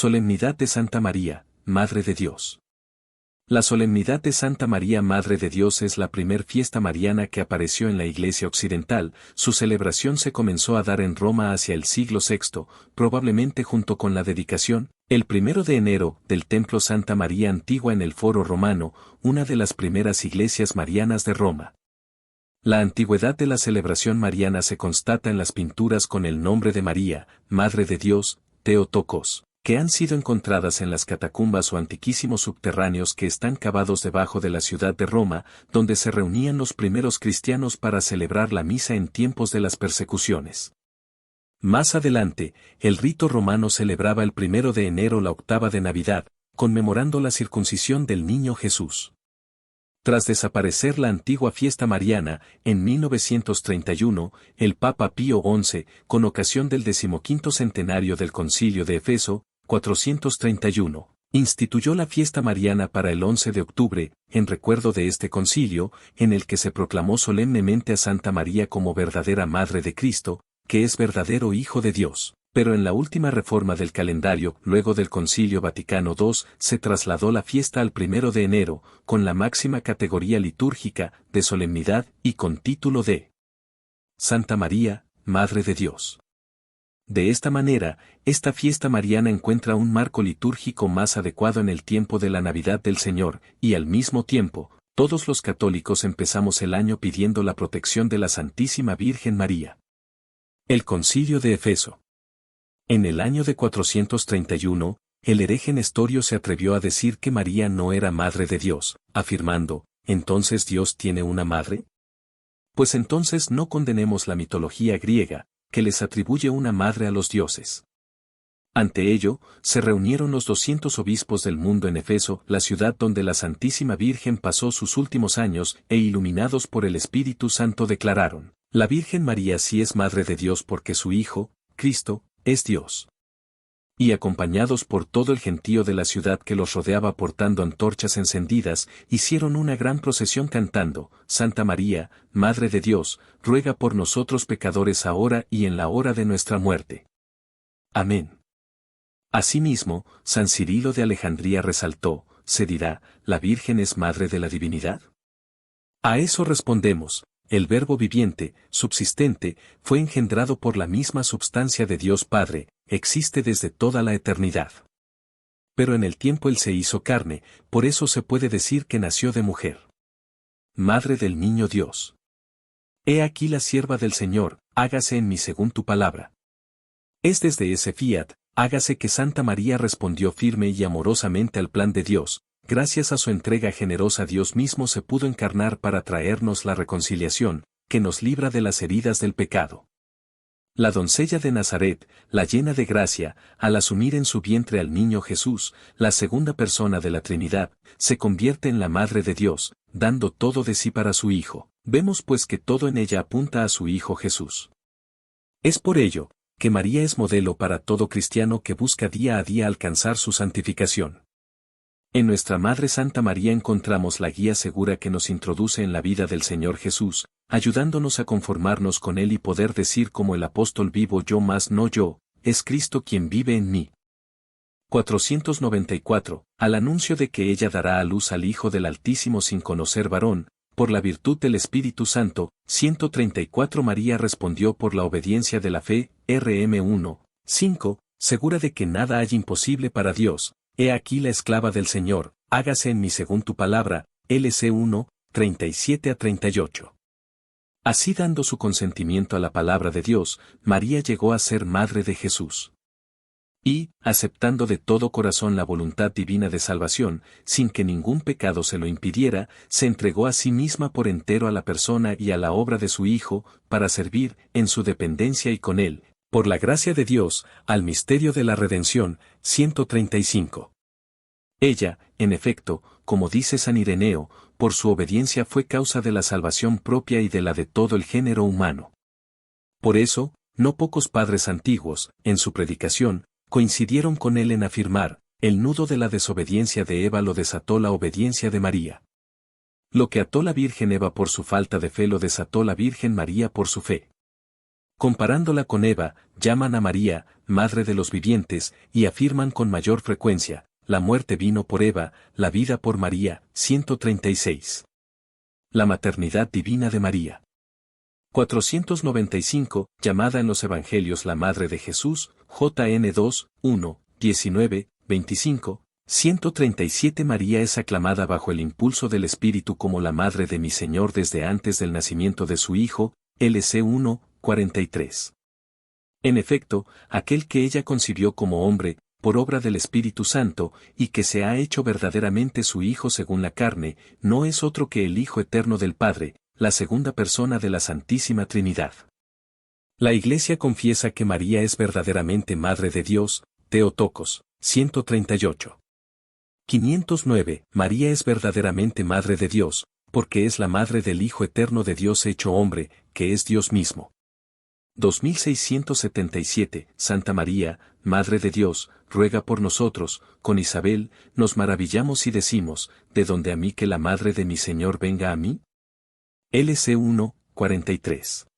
Solemnidad de Santa María, Madre de Dios. La solemnidad de Santa María Madre de Dios es la primer fiesta mariana que apareció en la Iglesia Occidental. Su celebración se comenzó a dar en Roma hacia el siglo VI, probablemente junto con la dedicación, el 1 de enero, del Templo Santa María Antigua en el Foro Romano, una de las primeras iglesias marianas de Roma. La antigüedad de la celebración mariana se constata en las pinturas con el nombre de María, Madre de Dios, Theotokos, que han sido encontradas en las catacumbas o antiquísimos subterráneos que están cavados debajo de la ciudad de Roma, donde se reunían los primeros cristianos para celebrar la misa en tiempos de las persecuciones. Más adelante, el rito romano celebraba el 1 de enero la octava de Navidad, conmemorando la circuncisión del niño Jesús. Tras desaparecer la antigua fiesta mariana, en 1931, el Papa Pío XI, con ocasión del 15º centenario del Concilio de Efeso, 431, instituyó la fiesta mariana para el 11 de octubre, en recuerdo de este concilio, en el que se proclamó solemnemente a Santa María como verdadera Madre de Cristo, que es verdadero Hijo de Dios. Pero en la última reforma del calendario, luego del Concilio Vaticano II, se trasladó la fiesta al 1 de enero, con la máxima categoría litúrgica, de solemnidad y con título de Santa María, Madre de Dios. De esta manera, esta fiesta mariana encuentra un marco litúrgico más adecuado en el tiempo de la Navidad del Señor, y al mismo tiempo, todos los católicos empezamos el año pidiendo la protección de la Santísima Virgen María. El Concilio de Efeso. En el año de 431, el hereje Nestorio se atrevió a decir que María no era Madre de Dios, afirmando, ¿entonces Dios tiene una madre? Pues entonces no condenemos la mitología griega, que les atribuye una madre a los dioses. Ante ello, se reunieron los 200 obispos del mundo en Efeso, la ciudad donde la Santísima Virgen pasó sus últimos años, e iluminados por el Espíritu Santo declararon, la Virgen María sí es Madre de Dios porque su Hijo, Cristo, es Dios. Y acompañados por todo el gentío de la ciudad que los rodeaba portando antorchas encendidas, hicieron una gran procesión cantando, Santa María, Madre de Dios, ruega por nosotros pecadores ahora y en la hora de nuestra muerte. Amén. Asimismo, San Cirilo de Alejandría resaltó, ¿se dirá, la Virgen es Madre de la Divinidad? A eso respondemos, el Verbo viviente, subsistente, fue engendrado por la misma substancia de Dios Padre, existe desde toda la eternidad. Pero en el tiempo Él se hizo carne, por eso se puede decir que nació de mujer. Madre del Niño Dios. He aquí la sierva del Señor, hágase en mí según tu palabra. Es desde ese fiat, hágase que Santa María respondió firme y amorosamente al plan de Dios. Gracias a su entrega generosa Dios mismo se pudo encarnar para traernos la reconciliación, que nos libra de las heridas del pecado. La doncella de Nazaret, la llena de gracia, al asumir en su vientre al niño Jesús, la segunda persona de la Trinidad, se convierte en la Madre de Dios, dando todo de sí para su Hijo. Vemos pues que todo en ella apunta a su Hijo Jesús. Es por ello, que María es modelo para todo cristiano que busca día a día alcanzar su santificación. En nuestra Madre Santa María encontramos la guía segura que nos introduce en la vida del Señor Jesús, ayudándonos a conformarnos con Él y poder decir como el apóstol vivo yo más no yo, es Cristo quien vive en mí. 494, al anuncio de que ella dará a luz al Hijo del Altísimo sin conocer varón, por la virtud del Espíritu Santo, 134 María respondió por la obediencia de la fe, Rm 5, segura de que nada hay imposible para Dios. He aquí la esclava del Señor, hágase en mí según tu palabra, LC 1, 37-38. Así dando su consentimiento a la palabra de Dios, María llegó a ser Madre de Jesús. Y, aceptando de todo corazón la voluntad divina de salvación, sin que ningún pecado se lo impidiera, se entregó a sí misma por entero a la persona y a la obra de su Hijo, para servir, en su dependencia y con Él, por la gracia de Dios, al misterio de la redención, 135. Ella, en efecto, como dice San Ireneo, por su obediencia fue causa de la salvación propia y de la de todo el género humano. Por eso, no pocos padres antiguos, en su predicación, coincidieron con él en afirmar, el nudo de la desobediencia de Eva lo desató la obediencia de María. Lo que ató la Virgen Eva por su falta de fe lo desató la Virgen María por su fe. Comparándola con Eva, llaman a María, Madre de los vivientes, y afirman con mayor frecuencia, la muerte vino por Eva, la vida por María, 136. La maternidad divina de María. 495, llamada en los Evangelios la Madre de Jesús, JN 2, 1, 19, 25, 137. María es aclamada bajo el impulso del Espíritu como la Madre de mi Señor desde antes del nacimiento de su Hijo, LC 1, 43. En efecto, aquel que ella concibió como hombre, por obra del Espíritu Santo, y que se ha hecho verdaderamente su Hijo según la carne, no es otro que el Hijo eterno del Padre, la segunda persona de la Santísima Trinidad. La Iglesia confiesa que María es verdaderamente Madre de Dios, Teotocos, 138. 509. María es verdaderamente Madre de Dios, porque es la Madre del Hijo eterno de Dios hecho hombre, que es Dios mismo. 2677. Santa María, Madre de Dios, ruega por nosotros. Con Isabel, nos maravillamos y decimos, ¿de dónde a mí que la Madre de mi Señor venga a mí? LC 1, 43.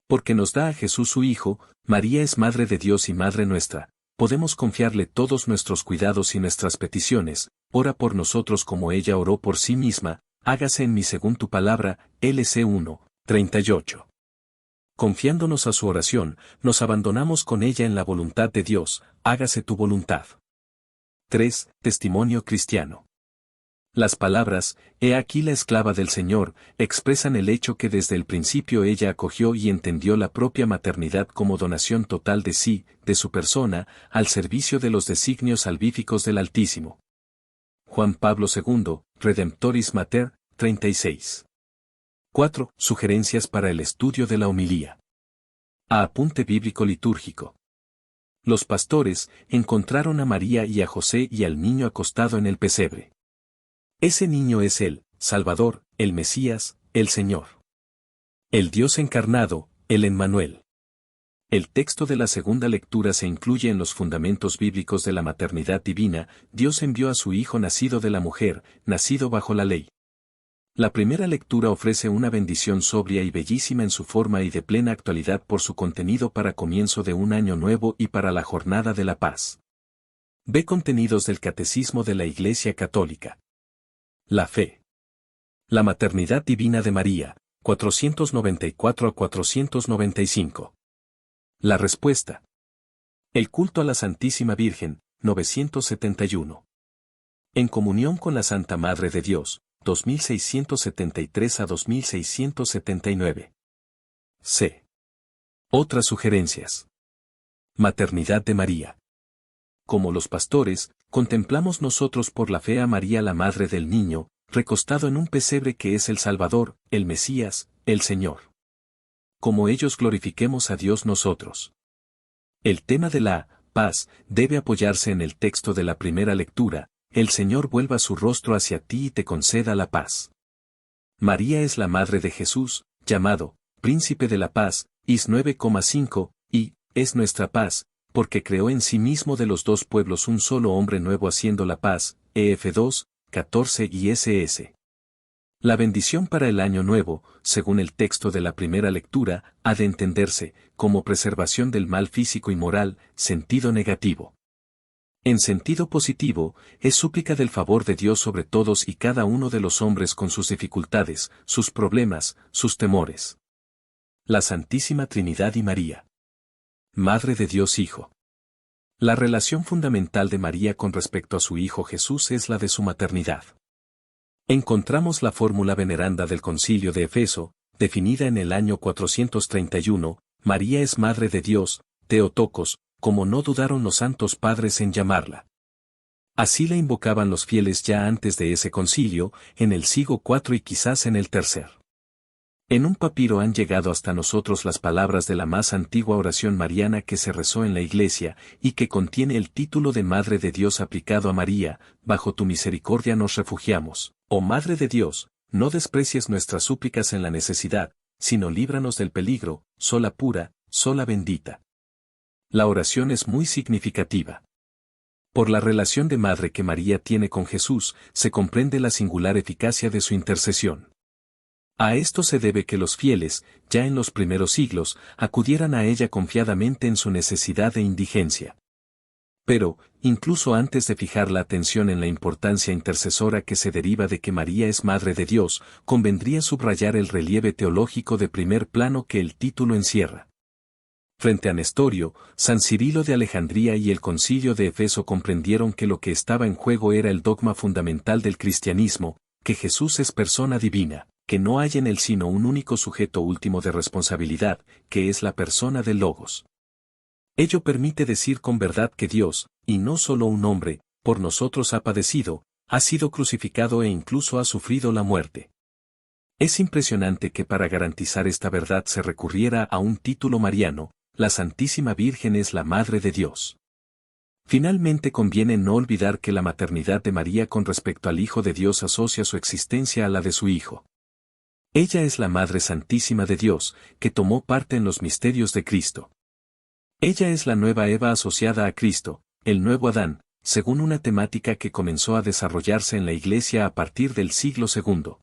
Porque nos da a Jesús su Hijo, María es Madre de Dios y Madre nuestra, podemos confiarle todos nuestros cuidados y nuestras peticiones, ora por nosotros como ella oró por sí misma, hágase en mí según tu palabra, LC 1, 38. Confiándonos a su oración, nos abandonamos con ella en la voluntad de Dios, hágase tu voluntad. 3. Testimonio cristiano. Las palabras, he aquí la esclava del Señor, expresan el hecho que desde el principio ella acogió y entendió la propia maternidad como donación total de sí, de su persona, al servicio de los designios salvíficos del Altísimo. Juan Pablo II, Redemptoris Mater, 36. 4. Sugerencias para el estudio de la homilía. A apunte bíblico litúrgico. Los pastores encontraron a María y a José y al niño acostado en el pesebre. Ese niño es el Salvador, el Mesías, el Señor. El Dios encarnado, el Emmanuel. El texto de la segunda lectura se incluye en los fundamentos bíblicos de la maternidad divina. Dios envió a su Hijo nacido de la mujer, nacido bajo la ley. La primera lectura ofrece una bendición sobria y bellísima en su forma y de plena actualidad por su contenido para comienzo de un año nuevo y para la jornada de la paz. Ve contenidos del Catecismo de la Iglesia Católica. La fe. La maternidad divina de María, 494 a 495. La respuesta. El culto a la Santísima Virgen, 971. En comunión con la Santa Madre de Dios, 2673 a 2679. C. Otras sugerencias. Maternidad de María. Como los pastores, contemplamos nosotros por la fe a María la Madre del Niño, recostado en un pesebre que es el Salvador, el Mesías, el Señor. Como ellos glorifiquemos a Dios nosotros. El tema de la paz debe apoyarse en el texto de la primera lectura, el Señor vuelva su rostro hacia ti y te conceda la paz. María es la Madre de Jesús, llamado Príncipe de la Paz, Is 9,5, y es nuestra paz, porque creó en sí mismo de los dos pueblos un solo hombre nuevo haciendo la paz, EF 2, 14 y SS. La bendición para el año nuevo, según el texto de la primera lectura, ha de entenderse como preservación del mal físico y moral, sentido negativo. En sentido positivo, es súplica del favor de Dios sobre todos y cada uno de los hombres con sus dificultades, sus problemas, sus temores. La Santísima Trinidad y María. Madre de Dios Hijo. La relación fundamental de María con respecto a su Hijo Jesús es la de su maternidad. Encontramos la fórmula veneranda del Concilio de Efeso, definida en el año 431, María es Madre de Dios, Teotocos, como no dudaron los santos padres en llamarla. Así la invocaban los fieles ya antes de ese concilio, en el siglo IV y quizás en el III. En un papiro han llegado hasta nosotros las palabras de la más antigua oración mariana que se rezó en la Iglesia, y que contiene el título de Madre de Dios aplicado a María, bajo tu misericordia nos refugiamos. Oh Madre de Dios, no desprecies nuestras súplicas en la necesidad, sino líbranos del peligro, sola pura, sola bendita. La oración es muy significativa. Por la relación de madre que María tiene con Jesús, se comprende la singular eficacia de su intercesión. A esto se debe que los fieles, ya en los primeros siglos, acudieran a ella confiadamente en su necesidad e indigencia. Pero, incluso antes de fijar la atención en la importancia intercesora que se deriva de que María es Madre de Dios, convendría subrayar el relieve teológico de primer plano que el título encierra. Frente a Nestorio, San Cirilo de Alejandría y el Concilio de Efeso comprendieron que lo que estaba en juego era el dogma fundamental del cristianismo, que Jesús es persona divina, que no hay en él sino un único sujeto último de responsabilidad, que es la persona del Logos. Ello permite decir con verdad que Dios, y no solo un hombre, por nosotros ha padecido, ha sido crucificado e incluso ha sufrido la muerte. Es impresionante que para garantizar esta verdad se recurriera a un título mariano: la Santísima Virgen es la Madre de Dios. Finalmente conviene no olvidar que la maternidad de María con respecto al Hijo de Dios asocia su existencia a la de su Hijo. Ella es la Madre Santísima de Dios, que tomó parte en los misterios de Cristo. Ella es la nueva Eva asociada a Cristo, el nuevo Adán, según una temática que comenzó a desarrollarse en la Iglesia a partir del siglo II.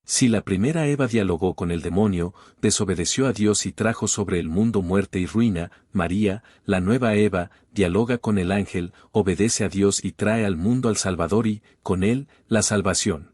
Si la primera Eva dialogó con el demonio, desobedeció a Dios y trajo sobre el mundo muerte y ruina, María, la nueva Eva, dialoga con el ángel, obedece a Dios y trae al mundo al Salvador y, con él, la salvación.